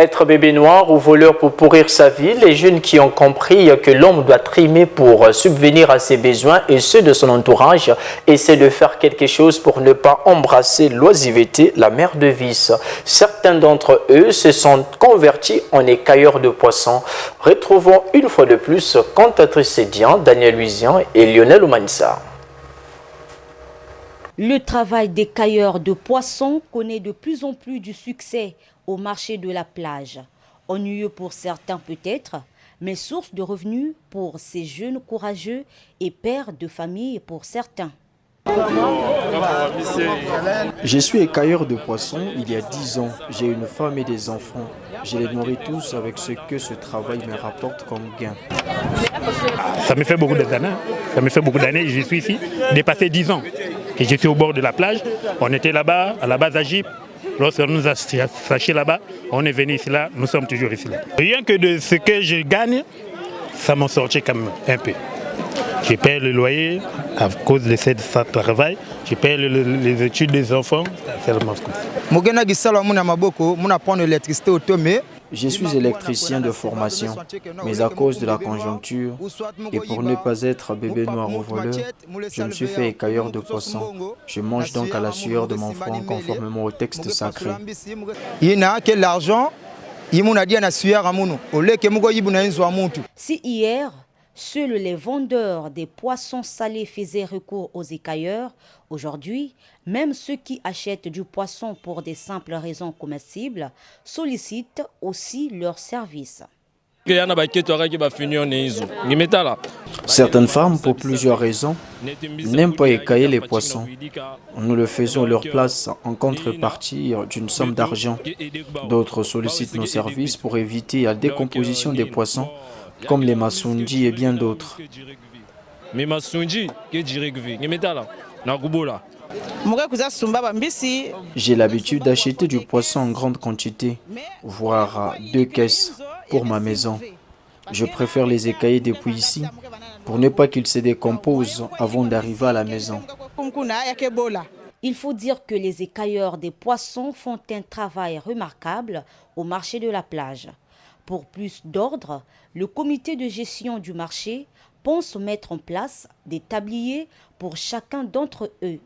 Être bébé noir ou voleur pour pourrir sa vie, les jeunes qui ont compris que l'homme doit trimer pour subvenir à ses besoins et ceux de son entourage essaient de faire quelque chose pour ne pas embrasser l'oisiveté, la mère de vice. Certains d'entre eux se sont convertis en écailleurs de poissons. Retrouvons une fois de plus Cantatrice Sédian, Daniel Luisian et Lionel Oumanissa. Le travail d'écailleurs de poissons connaît de plus en plus du succès au marché de la plage. Ennuyeux pour certains peut-être, mais source de revenus pour ces jeunes courageux et pères de famille pour certains. Je suis écailleur de poissons il y a 10 ans. J'ai une femme et des enfants. Je les nourris tous avec ce que ce travail me rapporte comme gain. Ça me fait beaucoup d'années. Ça me fait beaucoup d'années. Je suis ici, dépassé 10 ans. Et je suis au bord de la plage. On était là-bas, à la base à Gip. Lorsqu'on nous a sachés là-bas, on est venu ici là, nous sommes toujours ici là. Rien que de ce que je gagne, ça m'en sortit quand même un peu. Je paie le loyer à cause de ce travail. Je paie les études des enfants. C'est le masque. Je suis électricien de formation, mais à cause de la conjoncture et pour ne pas être bébé noir ou voleur, je me suis fait écailleur de poissons. Je mange donc à la sueur de mon front conformément au texte sacré. Si hier, seuls les vendeurs des poissons salés faisaient recours aux écailleurs, aujourd'hui, même ceux qui achètent du poisson pour des simples raisons comestibles sollicitent aussi leurs services. Certaines femmes, pour plusieurs raisons, n'aiment pas écailler les poissons. Nous le faisons à leur place en contrepartie d'une somme d'argent. D'autres sollicitent nos services pour éviter la décomposition des poissons, comme les masundji et bien d'autres. J'ai l'habitude d'acheter du poisson en grande quantité, voire 2 caisses pour ma maison. Je préfère les écailler depuis ici pour ne pas qu'ils se décomposent avant d'arriver à la maison. Il faut dire que les écailleurs des poissons font un travail remarquable au marché de la plage. Pour plus d'ordre, le comité de gestion du marché pense mettre en place des tabliers pour chacun d'entre eux.